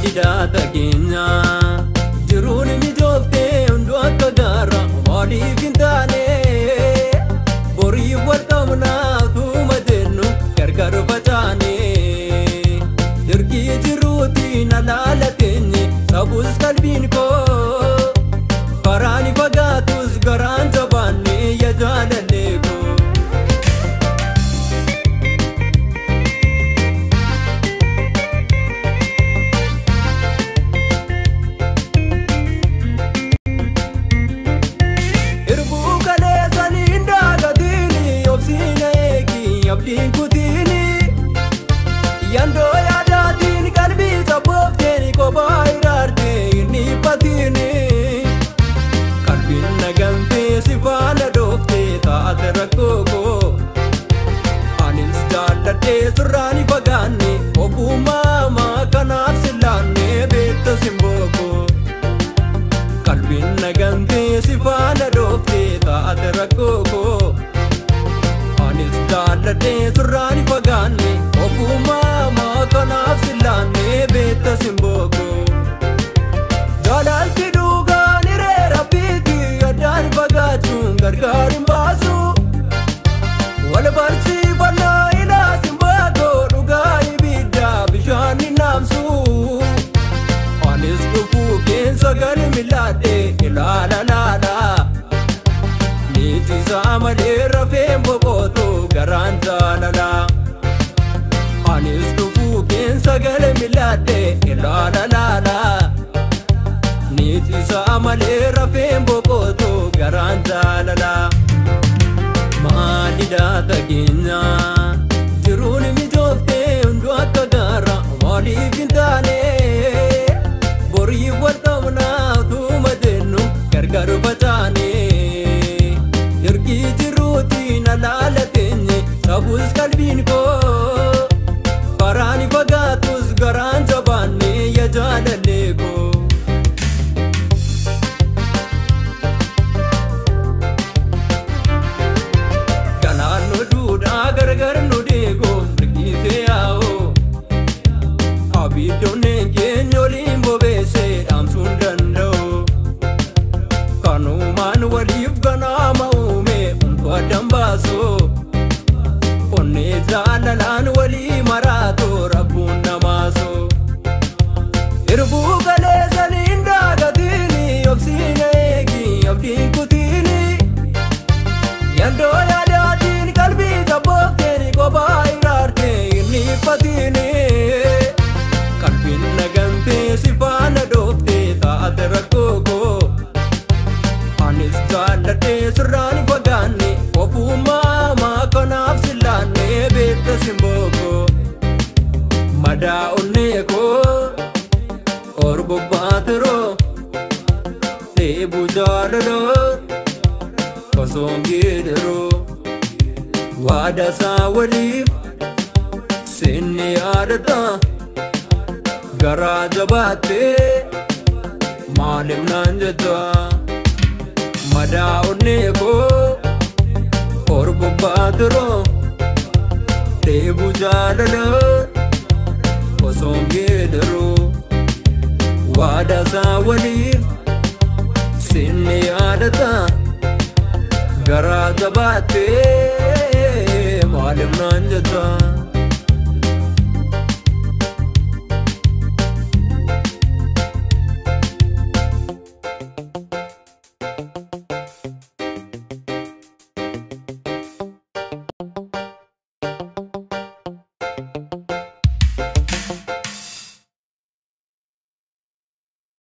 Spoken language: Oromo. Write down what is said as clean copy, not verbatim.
Maalidhaa keenya jiruun mijooftee hunduu akka gaara maaliif hin taane borii wal qabnaa tuuma jennu gargar facaane dirqii jiruutiin alaala teenye sabus qalbiin koo karaan fagaatus garaan jabaanne yaa jaalallee koo. Abdiin kutini yando yaadatiin qalbii sabooftee kophaa iraartee inni patini qalbiin nagantee si faana dhooftee taate rakkoo anis jaalladhee surraani fagaanne ofumaa kanaaf sillaanne beekta simbooko qalbiin nagantee si faana dhooftee taate rakkoo jaalladhee surraani fagaanne ofumaa kanaaf sillaanne beekta simbooko jaalalti dhugaan hireera biiti addaan fagaachuun gargaar hin baasu wal barsiifannaa ilaa simbooko dhugaa ibiddaa bishaan hin naamsu anis dhufuu keessa gadi milaadhee ilaala laala niitisaa malee rafeen boqootu garaan jaalala anis dhufuu keessa gadi milaadhee ilaala laala niitisaa malee rafeen boqootu garaan jaalala. Maalidhaa keenya jiruun mijooftee hunduu akka gaara maaliif hin taane borii wal qabnaa tuuma jennu gargar facaane dirqii jiruutiin alaala teenye sabus qalbiin koo karaan fagaatus garaan jabaanne yaa jaalallee koo. Galaanoo duudhaa gargar nu deegoo dirqiisee yaa'oo abiddoonneen keenya oliin bobeessee dhaamsuun danda'u kanumaan waliif ganaama wadan baaso onnee jaalalaan walii maraato rabbuun namaaso irbuu galeessaniin daagatiini obsiin eegi abdiin kutiini yandoo yaadaatiin qalbii sabooftee kophaa iraartee inni patiini qalbiin nagantee si faana dhooftee taate rakkoo anis jaalladhee surraani fagaanne ofumaa kanaaf sillaanne beekta simbooko madaa onnee koo orbobaatiroo teebuu jaalaloo osoon geederoo waadasaa waliif sinni yaadata garaa jabaattee maaliif naan jetta. Madaa onnee koo orbobaatiroo teebuu jaalaloo osoon geederoo waadasaa waliif sinni yaadata garaa jabaattee maaliif naan jetta.